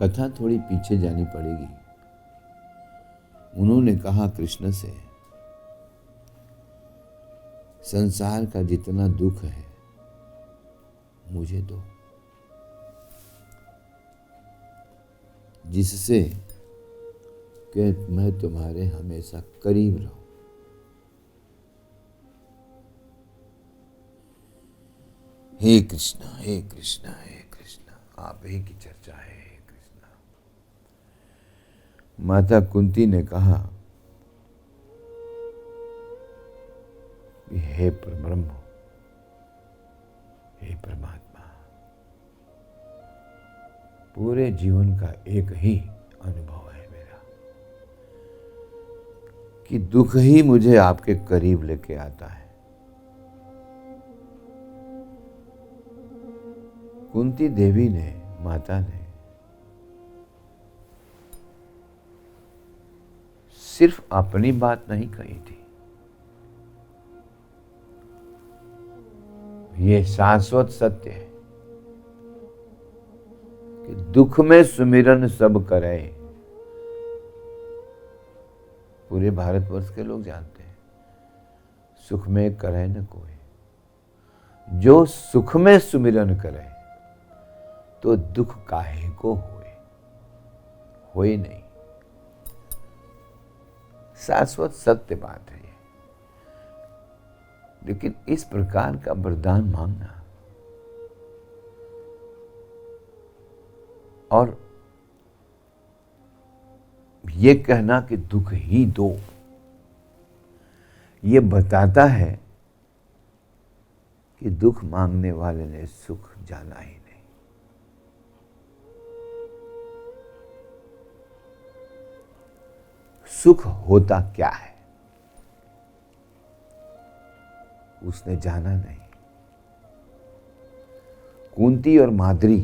कथा थोड़ी पीछे जानी पड़ेगी। उन्होंने कहा कृष्ण से, संसार का जितना दुख है मुझे दो, जिससे कि मैं तुम्हारे हमेशा करीब रहूं। हे कृष्णा, हे कृष्णा, हे कृष्णा, आप ही की चर्चा है। हे कृष्णा। माता कुंती ने कहा, हे परब्रह्म, हे परमात्मा, पूरे जीवन का एक ही अनुभव है मेरा कि दुख ही मुझे आपके करीब लेके आता है। कुंती देवी ने, माता ने, सिर्फ अपनी बात नहीं कही थी, ये शाश्वत सत्य है कि दुख में सुमिरन सब करे। पूरे भारतवर्ष के लोग जानते हैं, सुख में करे न कोई, जो सुख में सुमिरन करे तो दुख काहे को होए नहीं। शाश्वत सत्य बात है ये। लेकिन इस प्रकार का वरदान मांगना और ये कहना कि दुख ही दो, ये बताता है कि दुख मांगने वाले ने सुख जाना ही नहीं। सुख होता क्या है उसने जाना नहीं। कुंती और माद्री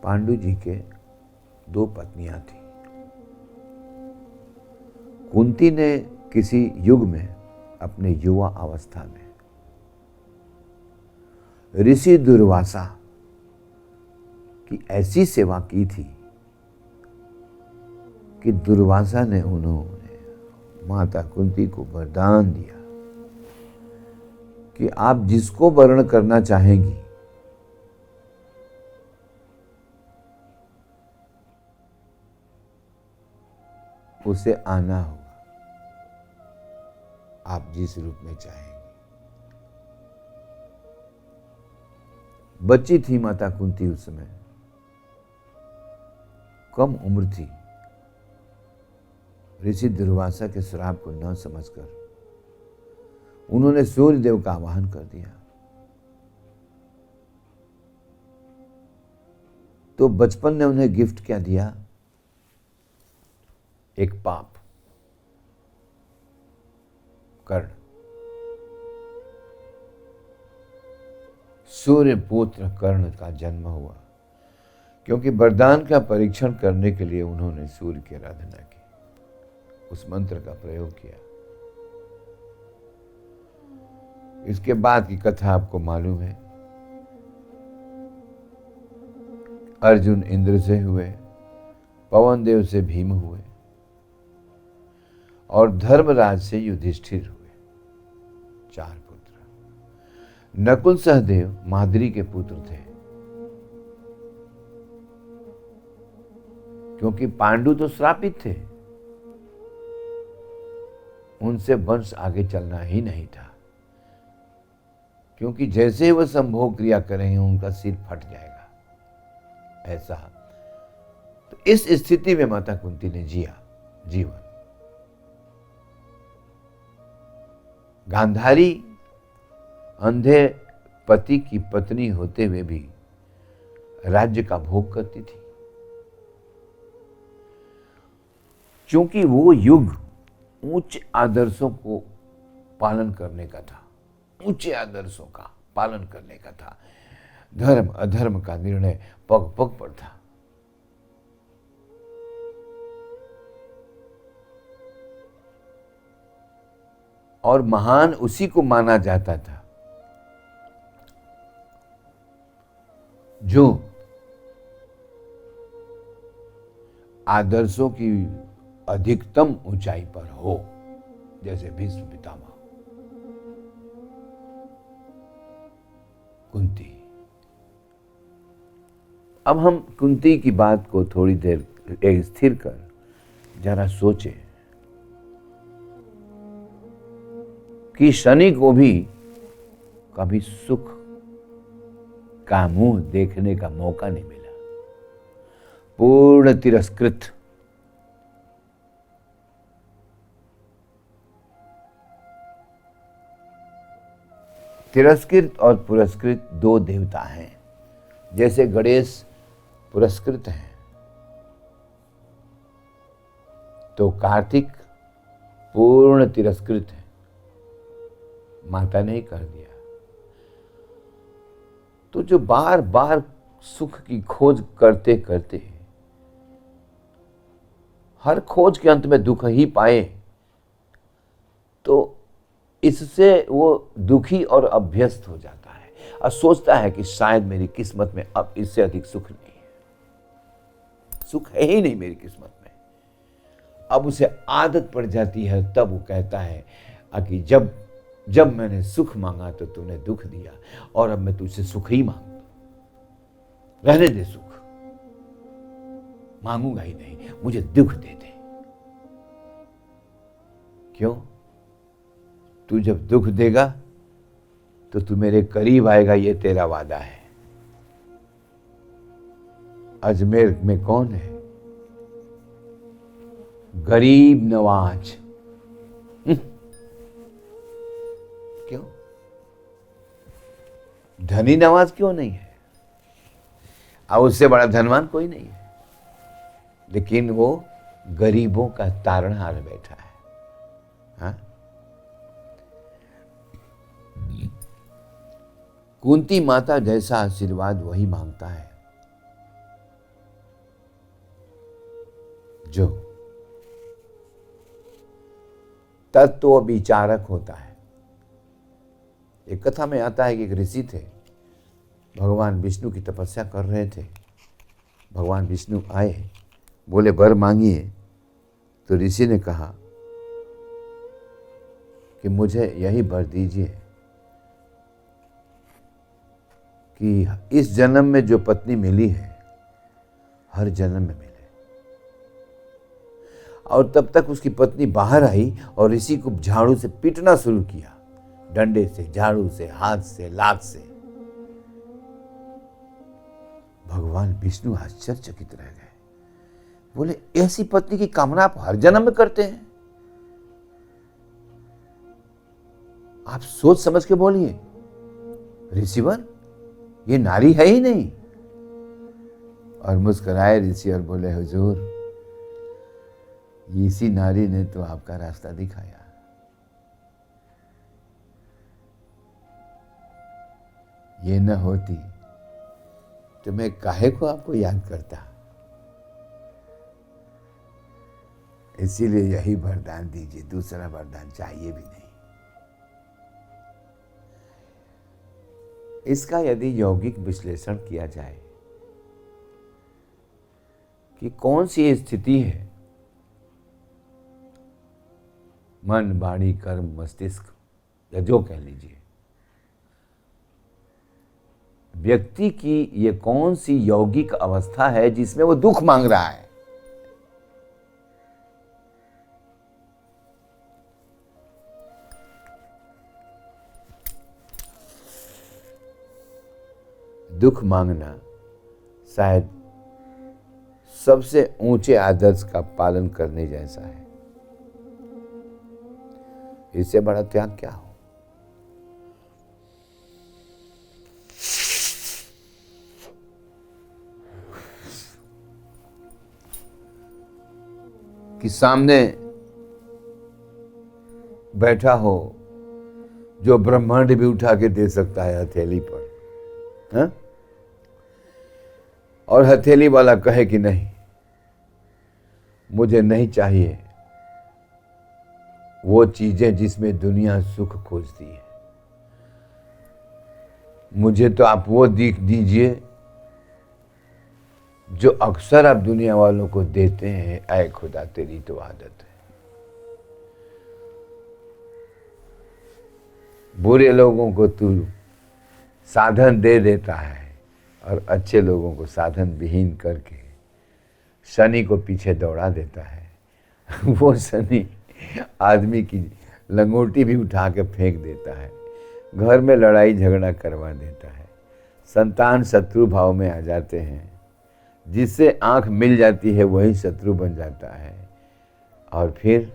पांडु जी के दो पत्नियां थी। कुंती ने किसी युग में अपने युवा अवस्था में ऋषि दुर्वासा की ऐसी सेवा की थी कि दुर्वासा ने उन्होंने माता कुंती को वरदान दिया कि आप जिसको वर्ण करना चाहेंगी उसे आना होगा, आप जिस रूप में चाहेंगी। बच्ची थी माता कुंती उस समय, कम उम्र थी। ऋषि दुर्वासा के श्राप को न समझकर उन्होंने सूर्य देव का आवाहन कर दिया। तो बचपन ने उन्हें गिफ्ट क्या दिया? एक पाप, कर्ण। सूर्य पुत्र कर्ण का जन्म हुआ क्योंकि वरदान का परीक्षण करने के लिए उन्होंने सूर्य की आराधना की, उस मंत्र का प्रयोग किया। इसके बाद की कथा आपको मालूम है। अर्जुन इंद्र से हुए, पवन देव से भीम हुए और धर्मराज से युधिष्ठिर हुए। 4 पुत्र। नकुल सहदेव माद्री के पुत्र थे क्योंकि पांडु तो श्रापित थे, उनसे वंश आगे चलना ही नहीं था, क्योंकि जैसे ही वह संभोग क्रिया करेंगे उनका सिर फट जाएगा। ऐसा तो इस स्थिति में माता कुंती ने जिया जीवन। गांधारी अंधे पति की पत्नी होते हुए भी राज्य का भोग करती थी, क्योंकि वो युग उच्च आदर्शों को पालन करने का था, ऊंचे आदर्शों का पालन करने का था। धर्म अधर्म का निर्णय पग पग पर था। और महान उसी को माना जाता था जो आदर्शों की अधिकतम ऊंचाई पर हो, जैसे भीष्म पितामह, कुंती। अब हम कुंती की बात को थोड़ी देर स्थिर कर जरा सोचें कि शनि को भी कभी सुख का मुंह देखने का मौका नहीं मिला। पूर्ण तिरस्कृत। तिरस्कृत और पुरस्कृत दो देवता हैं। जैसे गणेश पुरस्कृत हैं तो कार्तिक पूर्ण तिरस्कृत है, माता ने ही कर दिया। तो जो बार बार सुख की खोज करते करते हर खोज के अंत में दुख ही पाए, तो इससे वो दुखी और अभ्यस्त हो जाता है और सोचता है कि शायद मेरी किस्मत में अब इससे अधिक सुख नहीं है, सुख है ही नहीं मेरी किस्मत में। अब उसे आदत पड़ जाती है, तब वो कहता है कि जब मैंने सुख मांगा तो तूने दुख दिया, और अब मैं तुझसे सुख ही मांगता, रहने दे, सुख मांगूंगा ही नहीं, मुझे दुख दे दे। क्यों? तू जब दुख देगा तो तू मेरे करीब आएगा, ये तेरा वादा है। अजमेर में कौन है? गरीब नवाज। क्यों? धनी नवाज क्यों नहीं है? अब उससे बड़ा धनवान कोई नहीं है, लेकिन वो गरीबों का तारणहार बैठा है। हाँ? कुंती माता जैसा आशीर्वाद वही मांगता है जो तत्व विचारक होता है। एक कथा में आता है कि एक ऋषि थे, भगवान विष्णु की तपस्या कर रहे थे। भगवान विष्णु आए, बोले वर मांगिए। तो ऋषि ने कहा कि मुझे यही वर दीजिए कि इस जन्म में जो पत्नी मिली है हर जन्म में मिले। और तब तक उसकी पत्नी बाहर आई और ऋषि को झाड़ू से पीटना शुरू किया, डंडे से, झाड़ू से, हाथ से, लात से। भगवान विष्णु आश्चर्यचकित रह गए, बोले ऐसी पत्नी की कामना आप हर जन्म में करते हैं? आप सोच समझ के बोलिए ऋषिवर, ये नारी है ही नहीं। और मुस्कुराए ऋषि और बोले हुजूर, इसी नारी ने तो आपका रास्ता दिखाया। ये न होती तो मैं काहे को आपको याद करता। इसीलिए यही वरदान दीजिए, दूसरा वरदान चाहिए भी नहीं। इसका यदि यौगिक विश्लेषण किया जाए कि कौन सी स्थिति है, मन, वाणी, कर्म, मस्तिष्क या जो कह लीजिए, व्यक्ति की ये कौन सी यौगिक अवस्था है जिसमें वो दुख मांग रहा है? दुख मांगना शायद सबसे ऊंचे आदर्श का पालन करने जैसा है। इससे बड़ा त्याग क्या हो? कि सामने बैठा हो जो ब्रह्मांड भी उठा के दे सकता है हथेली पर, हाँ? और हथेली वाला कहे कि नहीं, मुझे नहीं चाहिए वो चीजें जिसमें दुनिया सुख खोजती है, मुझे तो आप वो दीजिए जो अक्सर आप दुनिया वालों को देते हैं, ऐ खुदा तेरी तो आदत है। बुरे लोगों को तू साधन दे देता है और अच्छे लोगों को साधन विहीन करके शनि को पीछे दौड़ा देता है। वो शनि आदमी की लंगोटी भी उठा के फेंक देता है, घर में लड़ाई झगड़ा करवा देता है, संतान शत्रु भाव में आ जाते हैं, जिससे आंख मिल जाती है वही शत्रु बन जाता है, और फिर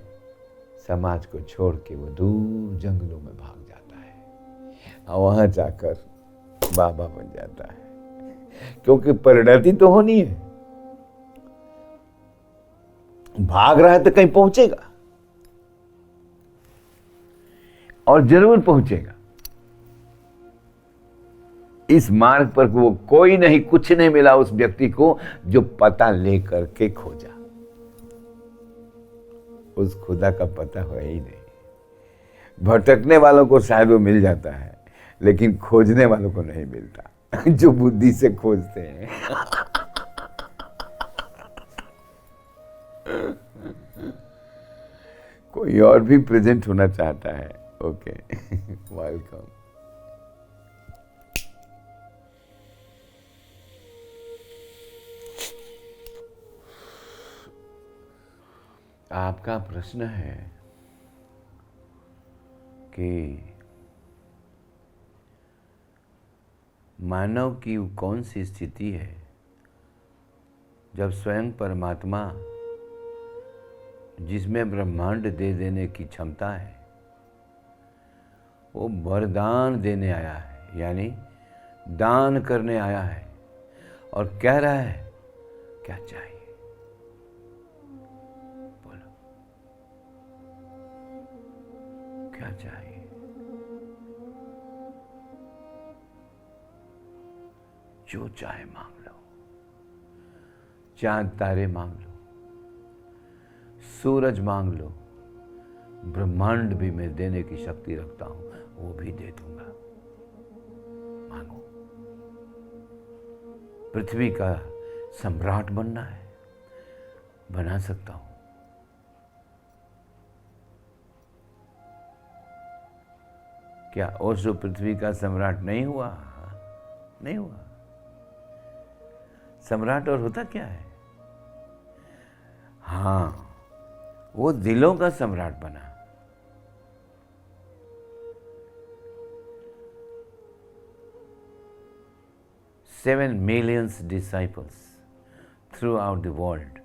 समाज को छोड़ के वो दूर जंगलों में भाग जाता है और वहां जाकर बाबा बन जाता है, क्योंकि परिणति तो होनी है। भाग रहा है तो कहीं पहुंचेगा और जरूर पहुंचेगा। इस मार्ग पर वो कोई नहीं, कुछ नहीं मिला उस व्यक्ति को जो पता लेकर के खोजा। उस खुदा का पता हो ही नहीं। भटकने वालों को शायद वो मिल जाता है, लेकिन खोजने वालों को नहीं मिलता, जो बुद्धि से खोजते हैं। कोई और भी प्रेजेंट होना चाहता है? Okay, welcome. आपका प्रश्न है कि मानव की कौन सी स्थिति है जब स्वयं परमात्मा, जिसमें ब्रह्मांड दे देने की क्षमता है, वो वरदान देने आया है, यानी दान करने आया है और कह रहा है क्या चाहिए? बोलो क्या चाहिए? जो चाहे मांग लो, चांद तारे मांग लो, सूरज मांग लो, ब्रह्मांड भी मैं देने की शक्ति रखता हूं, वो भी दे दूंगा। मांगो। पृथ्वी का सम्राट बनना है, बना सकता हूं। क्या ओशो पृथ्वी का सम्राट नहीं हुआ? नहीं हुआ। सम्राट और होता क्या है? हाँ, वो दिलों का सम्राट बना। Seven million disciples throughout the world,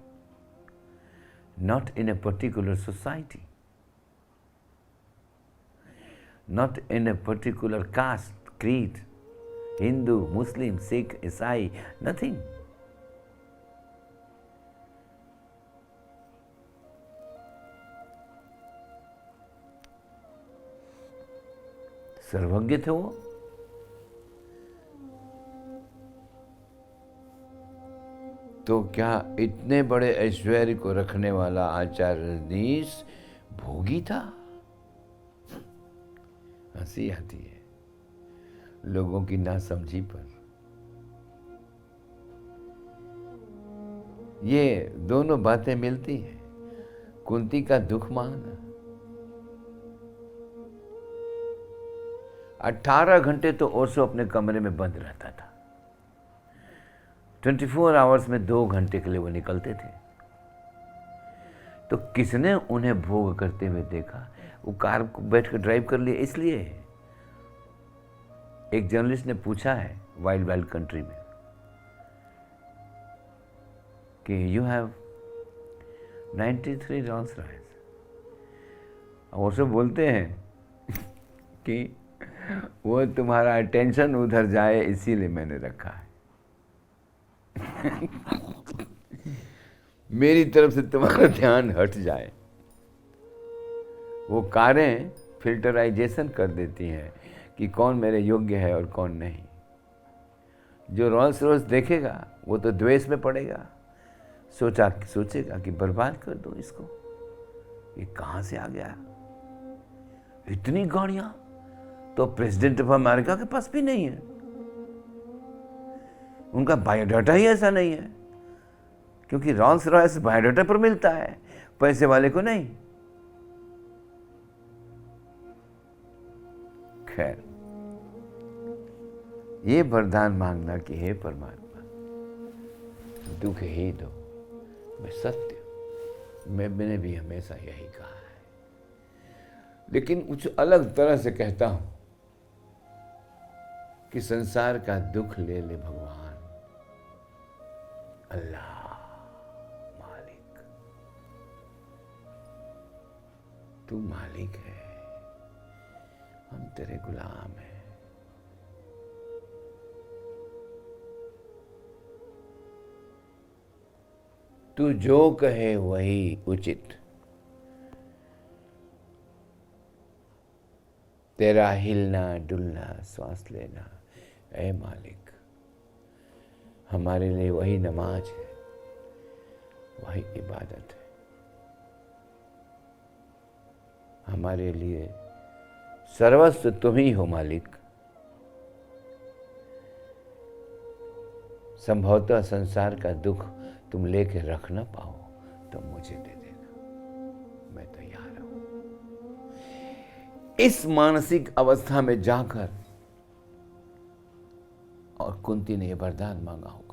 not in a particular society, not in a particular caste, creed, Hindu, Muslim, Sikh, Isai, nothing. सर्वज्ञ थे वो। तो क्या इतने बड़े ऐश्वर्य को रखने वाला आचार्य रजनीश भोगी था? हंसी आती है लोगों की नासमझी पर। ये दोनों बातें मिलती हैं। कुंती का दुख मांगना, 18 घंटे तो ओशो अपने कमरे में बंद रहता था। 24 आवर्स में 2 घंटे के लिए वो निकलते थे। तो किसने उन्हें भोग करते हुए देखा? वो कार को बैठ कर ड्राइव कर लिए इसलिए। एक जर्नलिस्ट ने पूछा है वाइल्ड वाइल्ड कंट्री में कि यू हैव 93 रॉल्स रॉयस। वो सब बोलते हैं कि वो तुम्हारा अटेंशन उधर जाए इसीलिए मैंने रखा है। मेरी तरफ से तुम्हारा ध्यान हट जाए। वो कारें फिल्टराइजेशन कर देती हैं कि कौन मेरे योग्य है और कौन नहीं। जो रोल्स रॉयस देखेगा वो तो द्वेष में पड़ेगा, सोचेगा कि बर्बाद कर दो इसको, ये कहाँ से आ गया? इतनी गाड़ियां तो प्रेसिडेंट ऑफ अमेरिका के पास भी नहीं है। उनका बायोडाटा ही ऐसा नहीं है। क्योंकि रॉल्स रॉयस बायोडाटा पर मिलता है, पैसे वाले को नहीं। खैर, ये वरदान मांगना कि हे परमात्मा दुख ही दो, मैं सत्य, मैंने भी हमेशा यही कहा है, लेकिन कुछ अलग तरह से कहता हूं कि संसार का दुख ले ले भगवान, अल्लाह मालिक, तू मालिक है, हम तेरे गुलाम हैं। तू जो कहे वही उचित, तेरा हिलना डुलना श्वास लेना, ऐ मालिक, हमारे लिए वही नमाज है, वही इबादत है, हमारे लिए सर्वस्व तुम ही हो मालिक। संभवतः संसार का दुख तुम लेके रख ना पाओ तो मुझे दे देना, मैं तैयार हूं। इस मानसिक अवस्था में जाकर और कुंती ने यह वरदान मांगा होगा।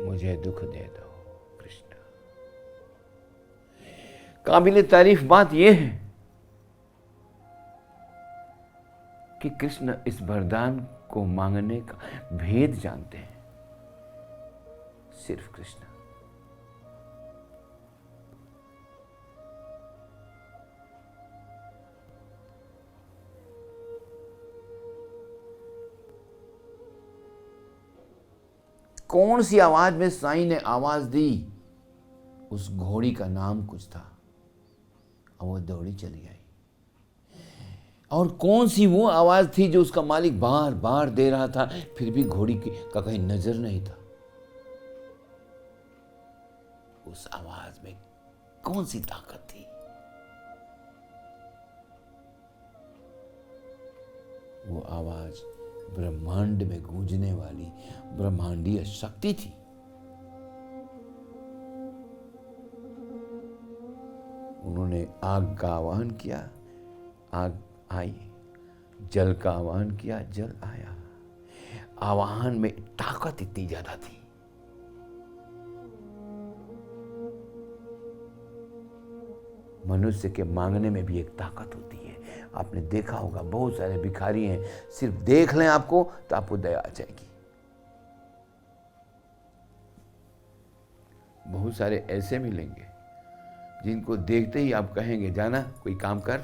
मुझे दुख दे दो कृष्ण। काबिल तारीफ बात यह है कि कृष्ण इस वरदान को मांगने का भेद जानते हैं, सिर्फ कृष्ण। कौन सी आवाज में साईं ने आवाज दी, उस घोड़ी का नाम कुछ था और वो दौड़ी चली आई। और कौन सी वो आवाज थी जो उसका मालिक बार बार दे रहा था, फिर भी घोड़ी का कहीं नजर नहीं था। उस आवाज में कौन सी ताकत थी? वो आवाज ब्रह्मांड में गूंजने वाली ब्रह्मांडीय शक्ति थी। उन्होंने आग का आह्वान किया, आग आई, जल का आह्वान किया, जल आया। आह्वान में ताकत इतनी ज्यादा थी। मनुष्य के मांगने में भी एक ताकत होती है। आपने देखा होगा बहुत सारे भिखारी हैं, सिर्फ देख लें आपको तो आपको दया आ जाएगी। बहुत सारे ऐसे मिलेंगे जिनको देखते ही आप कहेंगे जाना कोई काम कर।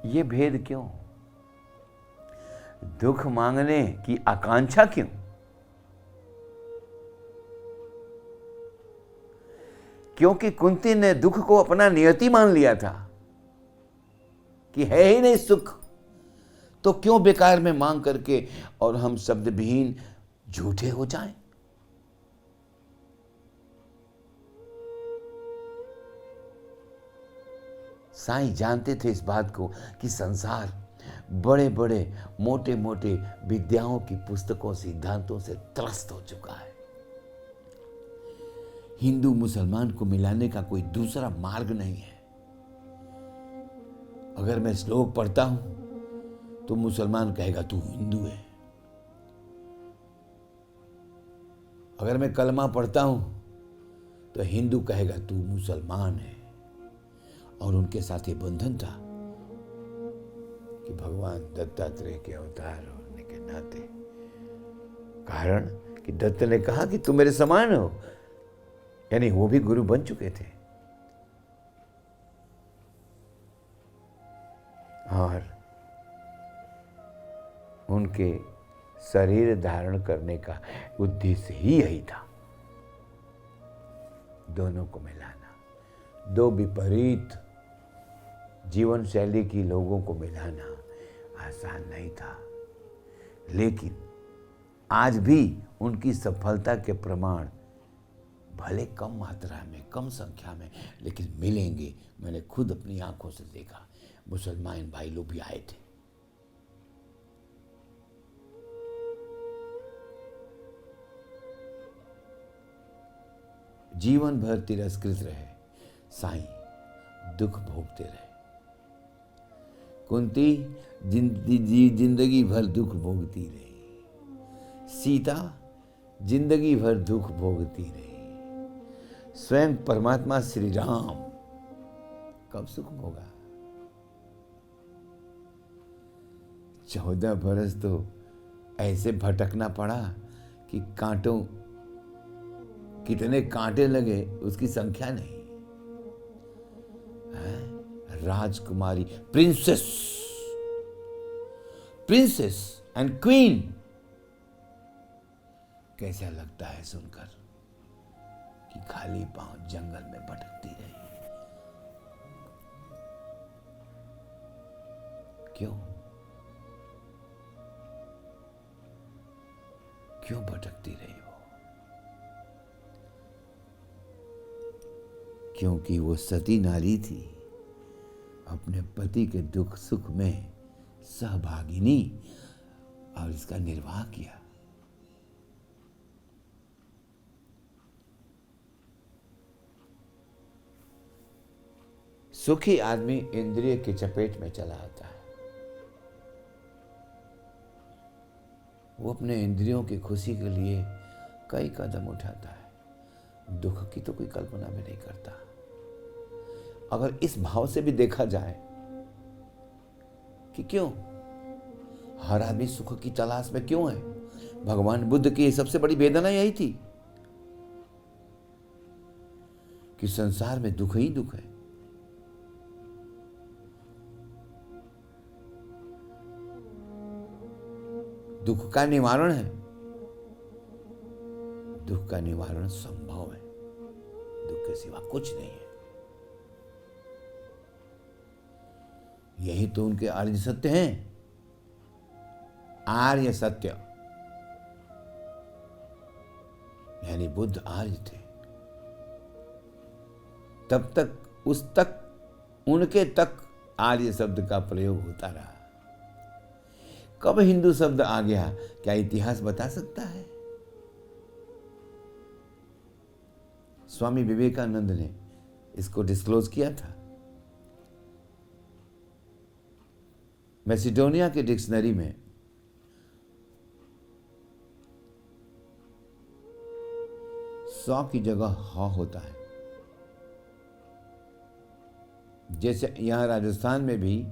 ये भेद क्यों? दुख मांगने की आकांक्षा क्यों? क्योंकि कुंती ने दुख को अपना नियति मान लिया था कि है ही नहीं सुख, तो क्यों बेकार में मांग करके और हम शब्द विहीन झूठे हो जाएं। साईं जानते थे इस बात को कि संसार बड़े बड़े मोटे मोटे विद्याओं की पुस्तकों सिद्धांतों से त्रस्त हो चुका है। हिंदू मुसलमान को मिलाने का कोई दूसरा मार्ग नहीं है। अगर मैं श्लोक पढ़ता हूं तो मुसलमान कहेगा तू हिंदू है, अगर मैं कलमा पढ़ता हूं तो हिंदू कहेगा तू मुसलमान है। और उनके साथ ये बंधन था कि भगवान दत्तात्रेय के अवतार होने के नाते, कारण कि दत्त ने कहा कि तुम मेरे समान हो, यानी वो भी गुरु बन चुके थे। और उनके शरीर धारण करने का उद्देश्य ही यही था, दोनों को मिलाना। दो विपरीत जीवन शैली की लोगों को मिलाना आसान नहीं था, लेकिन आज भी उनकी सफलता के प्रमाण भले कम मात्रा में, कम संख्या में, लेकिन मिलेंगे। मैंने खुद अपनी आंखों से देखा, मुसलमान भाई लोग भी आए थे। जीवन भर तिरस्कृत रहे साईं, दुख भोगते रहे। कुंती जिंदगी भर दुख भोगती रही, सीता जिंदगी भर दुख भोगती रही। स्वयं परमात्मा श्री राम कब सुख भोगा? 14 बरस तो ऐसे भटकना पड़ा कि कांटों, कितने कांटे लगे उसकी संख्या नहीं है। राजकुमारी, प्रिंसेस एंड क्वीन, कैसा लगता है सुनकर कि खाली पांव जंगल में भटकती रही। क्यों भटकती रही वो? क्योंकि वो सती नारी थी, अपने पति के दुख सुख में सहभागिनी, और इसका निर्वाह किया। सुखी आदमी इंद्रिय की चपेट में चला आता है। वो अपने इंद्रियों की खुशी के लिए कई कदम उठाता है, दुख की तो कोई कल्पना भी नहीं करता। अगर इस भाव से भी देखा जाए कि क्यों हर आदमी सुख की तलाश में क्यों है, भगवान बुद्ध की सबसे बड़ी वेदना यही थी कि संसार में दुख ही दुख है। दुख का निवारण है, दुख का निवारण संभव है, दुख के सिवा कुछ नहीं है। यही तो उनके आर्य सत्य हैं। आर्य सत्य यानी बुद्ध आर्य थे। तब तक उस तक उनके तक आर्य शब्द का प्रयोग होता रहा। कब हिंदू शब्द आ गया, क्या इतिहास बता सकता है? स्वामी विवेकानंद ने इसको डिस्क्लोज किया था। मैसिडोनिया के डिक्शनरी में सौ की जगह ह होता है। जैसे यहां राजस्थान में भी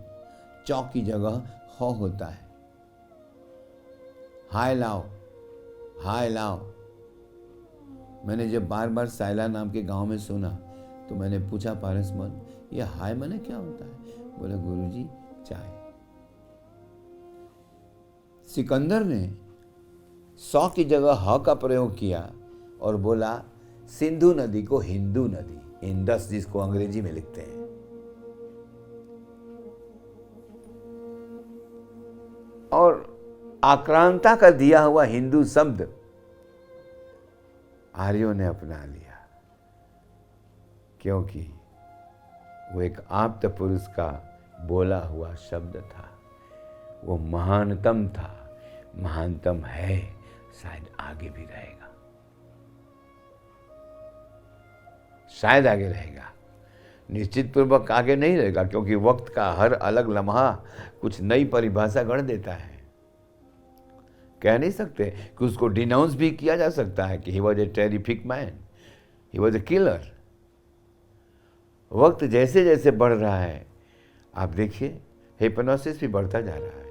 चौक की जगह ह होता है। हाय लाओ, हाय लाओ। मैंने जब बार बार साइला नाम के गांव में सुना तो मैंने पूछा पारस मन, ये हाय मने क्या होता है? बोले गुरुजी चाय। सिकंदर ने 100 की जगह ह का प्रयोग किया और बोला सिंधु नदी को हिंदू नदी, इंडस जिसको अंग्रेजी में लिखते हैं। और आक्रांता का दिया हुआ हिंदू शब्द आर्यों ने अपना लिया, क्योंकि वो एक आप्त पुरुष का बोला हुआ शब्द था। वो महानतम था, महानतम है, शायद आगे भी रहेगा, शायद आगे रहेगा। निश्चित पूर्वक आगे नहीं रहेगा, क्योंकि वक्त का हर अलग लम्हा कुछ नई परिभाषा गढ़ देता है। कह नहीं सकते कि उसको डिनाउंस भी किया जा सकता है कि he was a terrific man, he was a killer. वक्त जैसे जैसे बढ़ रहा है, आप देखिए हिप्नोसिस भी बढ़ता जा रहा है,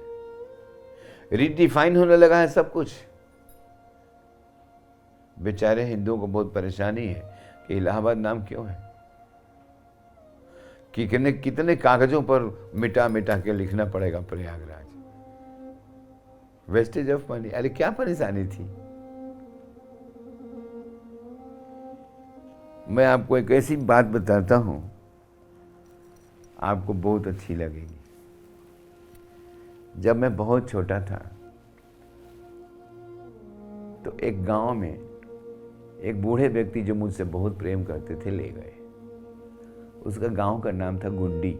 रीडिफाइन होने लगा है सब कुछ। बेचारे हिंदुओं को बहुत परेशानी है कि इलाहाबाद नाम क्यों है, कि कितने कागजों पर मिटा मिटा के लिखना पड़ेगा प्रयागराज। Wastage of money. अरे क्या परेशानी थी। मैं आपको एक ऐसी बात बताता हूं, आपको बहुत अच्छी लगेगी। जब मैं बहुत छोटा था तो एक गांव में एक बूढ़े व्यक्ति जो मुझसे बहुत प्रेम करते थे ले गए। उसका गांव का नाम था गुंडी।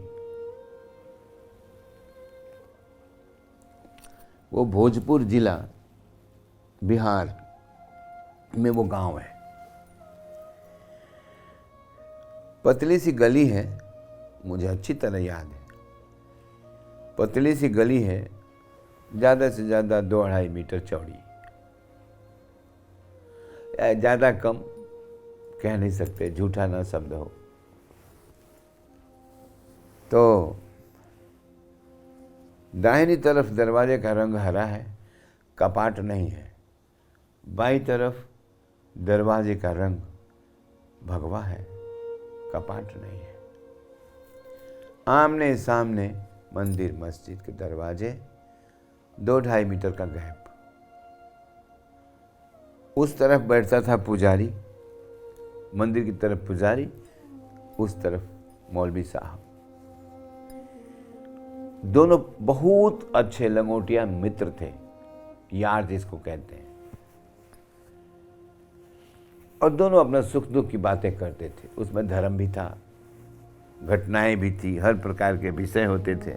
वो भोजपुर जिला बिहार में वो गांव है। पतली सी गली है, मुझे अच्छी तरह याद है। पतली सी गली है, ज़्यादा से ज़्यादा 2-2.5 मीटर चौड़ी, ज़्यादा कम कह नहीं सकते, झूठा ना शब्द हो। तो दाहिनी तरफ दरवाजे का रंग हरा है, कपाट नहीं है। बाईं तरफ दरवाजे का रंग भगवा है, कपाट नहीं है। आमने सामने मंदिर मस्जिद के दरवाजे, 2-2.5 मीटर का गैप। उस तरफ बैठता था पुजारी, मंदिर की तरफ पुजारी, उस तरफ मौलवी साहब। दोनों बहुत अच्छे लंगोटिया मित्र थे, यार जिसको कहते हैं। और दोनों अपना सुख दुख की बातें करते थे। उसमें धर्म भी था, घटनाएं भी थी, हर प्रकार के विषय होते थे।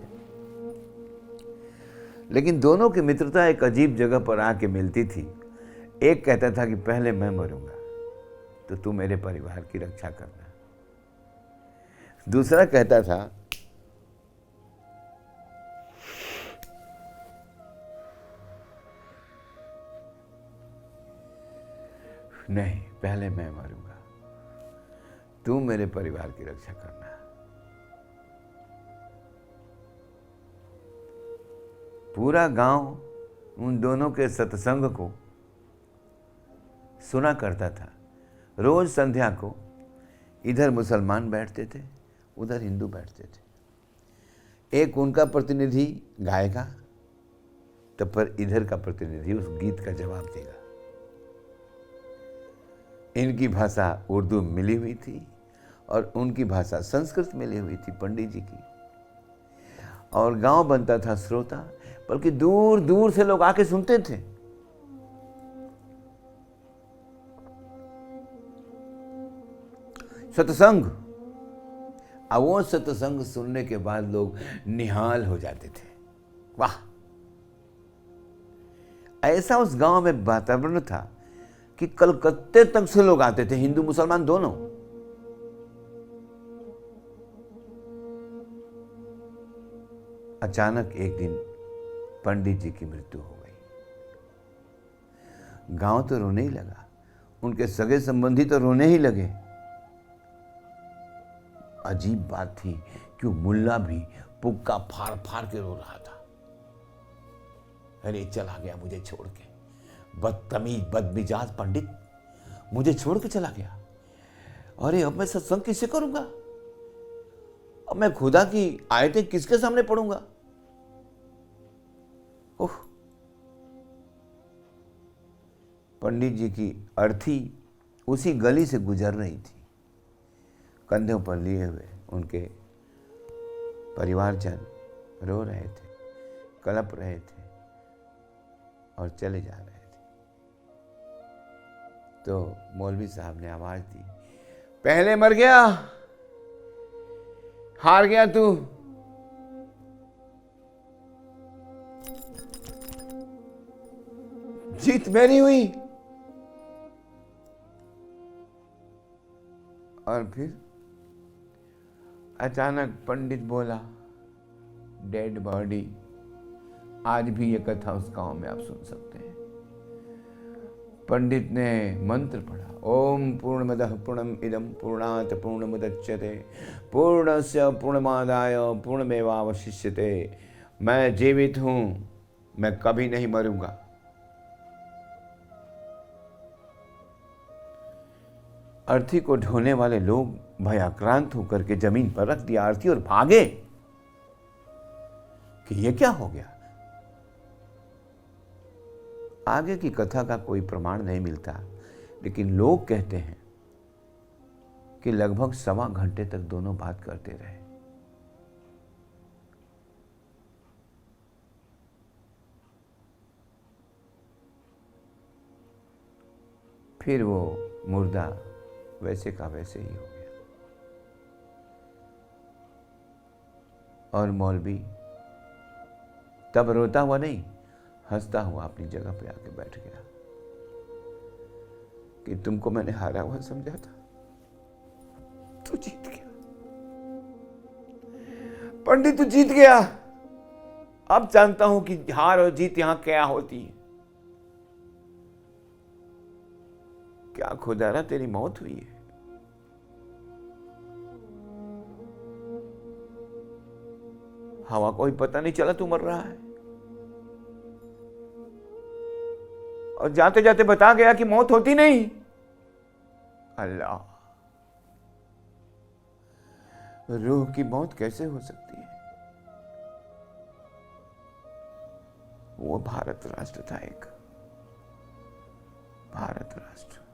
लेकिन दोनों की मित्रता एक अजीब जगह पर आके मिलती थी। एक कहता था कि पहले मैं मरूंगा तो तू मेरे परिवार की रक्षा करना। दूसरा कहता था नहीं, पहले मैं मरूंगा, तू मेरे परिवार की रक्षा करना। पूरा गांव उन दोनों के सत्संग को सुना करता था। रोज संध्या को इधर मुसलमान बैठते थे, उधर हिंदू बैठते थे। एक उनका प्रतिनिधि गाएगा, तब पर इधर का प्रतिनिधि उस गीत का जवाब देगा। इनकी भाषा उर्दू मिली हुई थी और उनकी भाषा संस्कृत मिली हुई थी, पंडित जी की। और गांव बनता था श्रोता, बल्कि दूर दूर से लोग आके सुनते थे। सत्संग, अब वो सत्संग सुनने के बाद लोग निहाल हो जाते थे। वाह, ऐसा उस गांव में वातावरण था कि कलकत्ते तक से लोग आते थे, हिंदू मुसलमान दोनों। अचानक एक दिन पंडित जी की मृत्यु हो गई। गांव तो रोने ही लगा, उनके सगे संबंधी तो रोने ही लगे। अजीब बात थी कि मुल्ला भी पुक्का फाड़ फाड़ के रो रहा था। अरे चला गया मुझे छोड़ के, बदतमीज बदमिजाज पंडित मुझे छोड़ के चला गया। अरे अब मैं सत्संग किससे करूंगा? अब मैं खुदा की आयतें किसके सामने पढ़ूंगा? ओह, पंडित जी की अर्थी उसी गली से गुजर रही थी। कंधों पर लिए हुए उनके परिवारजन रो रहे थे, कलप रहे थे और चले जा रहे थे। तो मौलवी साहब ने आवाज दी, पहले मर गया, हार गया तू। जीत मेरी हुई। और फिर अचानक पंडित बोला, डेड बॉडी। आज भी ये कथा उस गांव में आप सुन सकते हैं। पंडित ने मंत्र पढ़ा, ओम पूर्णमदः पूर्णम इदं पूर्णात् पूर्णमुदच्यते पूर्णस्य पूर्णमादाय पूर्णमेवावशिष्यते। मैं जीवित हूं, मैं कभी नहीं मरूंगा। अर्थी को ढोने वाले लोग भयाक्रांत होकर के जमीन पर रख दिया अर्थी और भागे कि ये क्या हो गया। आगे की कथा का कोई प्रमाण नहीं मिलता, लेकिन लोग कहते हैं कि लगभग 1.25 घंटे तक दोनों बात करते रहे। फिर वो मुर्दा वैसे का वैसे ही हो गया। और मौलवी तब रोता हुआ नहीं, हंसता हुआ अपनी जगह पे आके बैठ गया कि तुमको मैंने हारा हुआ समझा था, तू जीत गया पंडित, तू जीत गया। अब जानता हूं कि हार और जीत यहां क्या होती है। क्या खुदारा तेरी मौत हुई है। हवा को भी पता नहीं चला तू मर रहा है, और जाते जाते बता गया कि मौत होती नहीं। अल्लाह, रूह की मौत कैसे हो सकती है। वो भारत राष्ट्र था, एक भारत राष्ट्र।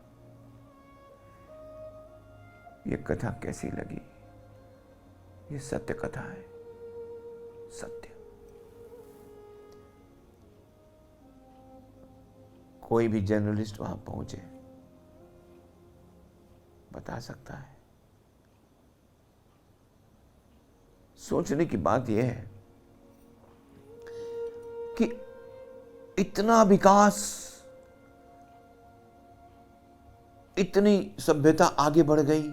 ये कथा कैसी लगी? ये सत्य कथा है, सत्य। कोई भी जर्नलिस्ट वहां पहुंचे बता सकता है। सोचने की बात यह है कि इतना विकास, इतनी सभ्यता आगे बढ़ गई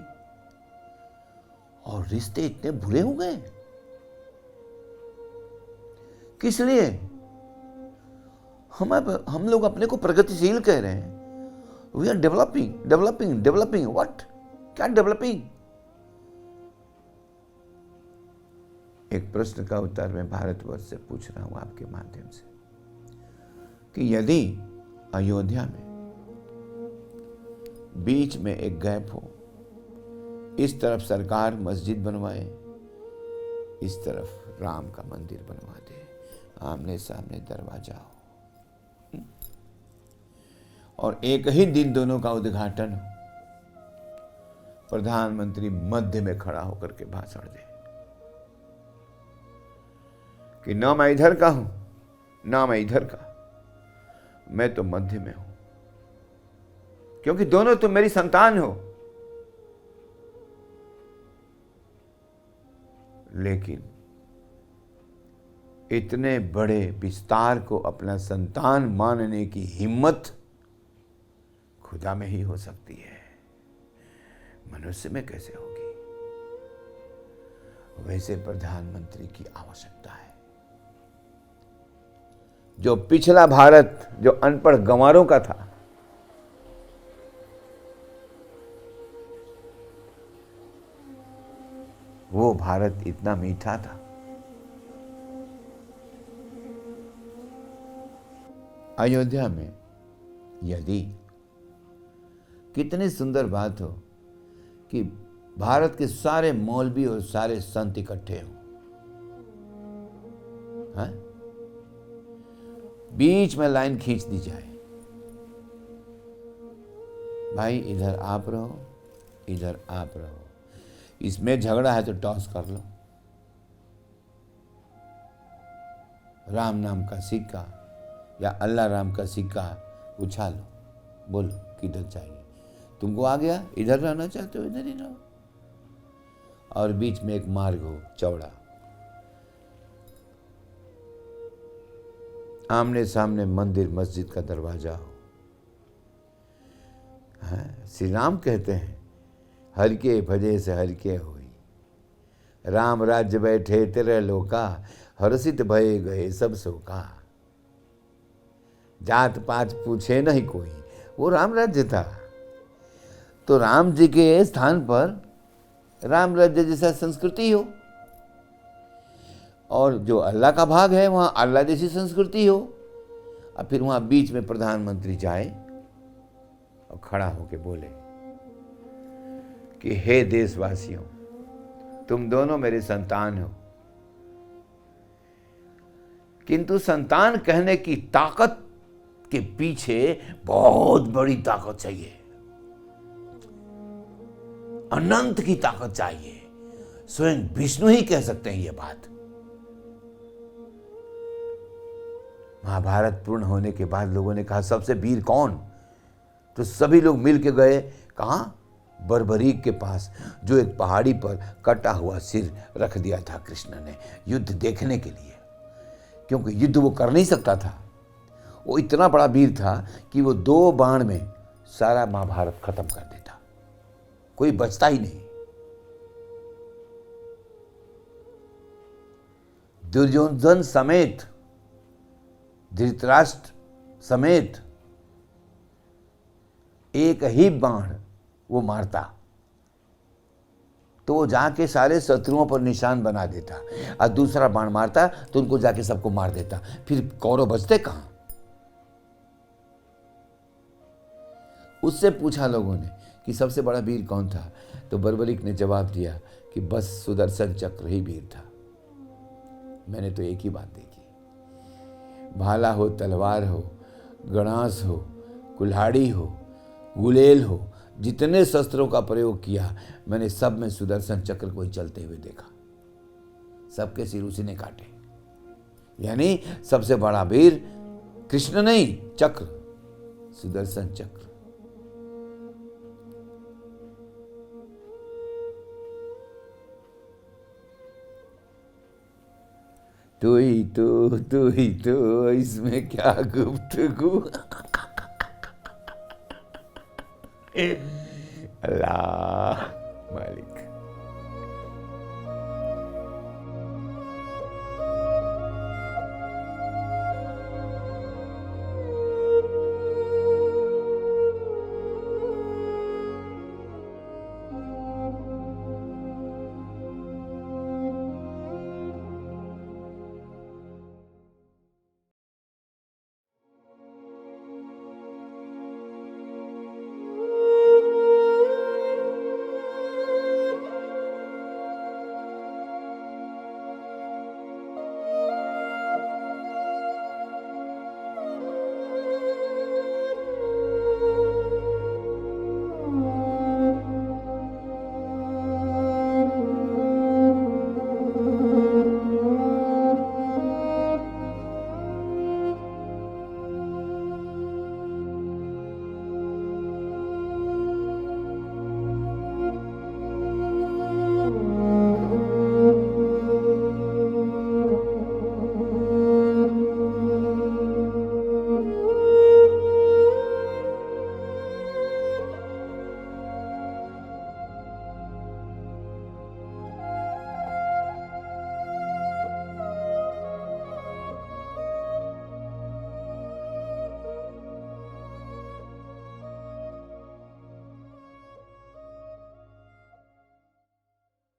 और रिश्ते इतने बुरे हो गए। किस लिए? हम लोग अपने को प्रगतिशील कह रहे हैं। We are developing developing developing. What? क्या डेवलपिंग? एक प्रश्न का उत्तर मैं भारतवर्ष से पूछ रहा हूं आपके माध्यम से कि यदि अयोध्या में बीच में एक गैप हो, इस तरफ सरकार मस्जिद बनवाए, इस तरफ राम का मंदिर बनवा दे, आमने सामने दरवाजा हो, और एक ही दिन दोनों का उद्घाटन हो, प्रधानमंत्री मध्य में खड़ा होकर के भाषण दे कि ना मैं इधर का हूं ना मैं इधर का, मैं तो मध्य में हूं, क्योंकि दोनों तुम मेरी संतान हो। लेकिन इतने बड़े विस्तार को अपना संतान मानने की हिम्मत खुदा में ही हो सकती है, मनुष्य में कैसे होगी? वैसे प्रधानमंत्री की आवश्यकता है। जो पिछला भारत, जो अनपढ़ गंवारों का था, वो भारत इतना मीठा था। अयोध्या में यदि कितनी सुंदर बात हो कि भारत के सारे मौलवी और सारे संत इकट्ठे हों, बीच में लाइन खींच दी जाए, भाई इधर आप रहो, इधर आप रहो, इसमें झगड़ा है तो टॉस कर लो, राम नाम का सिक्का या अल्लाह राम का सिक्का उछालो, बोलो किधर चाहिए, तुमको आ गया, इधर रहना चाहते हो इधर ही रहो, और बीच में एक मार्ग हो चौड़ा, आमने सामने मंदिर मस्जिद का दरवाजा हो। श्री राम कहते हैं, हर के भजे से हर के होई, राम राज्य बैठे तेरे लोका, हर्षित भये गए सब शोका। जात पात पूछे नहीं कोई, वो राम राज्य था। तो राम जी के स्थान पर राम राज्य जैसा संस्कृति हो, और जो अल्लाह का भाग है वहां अल्लाह जैसी संस्कृति हो, और फिर वहां बीच में प्रधानमंत्री जाए और खड़ा होके बोले कि हे देशवासियों, तुम दोनों मेरे संतान हो, किंतु संतान कहने की ताकत के पीछे बहुत बड़ी ताकत चाहिए, अनंत की ताकत चाहिए। स्वयं विष्णु ही कह सकते हैं ये बात। महाभारत पूर्ण होने के बाद लोगों ने कहा सबसे वीर कौन? तो सभी लोग मिल के गए, कहाँ? बर्बरीक के पास, जो एक पहाड़ी पर कटा हुआ सिर रख दिया था कृष्ण ने युद्ध देखने के लिए, क्योंकि युद्ध वो कर नहीं सकता था। वो इतना बड़ा वीर था कि वो 2 बाण में सारा महाभारत खत्म कर देता, कोई बचता ही नहीं। दुर्योधन समेत, धृतराष्ट्र समेत एक ही बाण वो मारता तो वो जाके सारे शत्रुओं पर निशान बना देता, और दूसरा बाण मारता तो उनको जाके सबको मार देता। फिर कौरव बचते कहां? उससे पूछा लोगों ने कि सबसे बड़ा वीर कौन था, तो बर्बरीक ने जवाब दिया कि बस सुदर्शन चक्र ही वीर था। मैंने तो एक ही बात देखी, भाला हो, तलवार हो, गणास हो, कुल्हाड़ी हो, गुलेल हो, जितने शस्त्रों का प्रयोग किया मैंने सब में सुदर्शन चक्र को ही चलते हुए देखा। सबके सिर उसी ने काटे, यानी सबसे बड़ा वीर कृष्ण नहीं, चक्र, सुदर्शन चक्र। तू ही तो इसमें क्या गुफ्तगू। अल्लाह।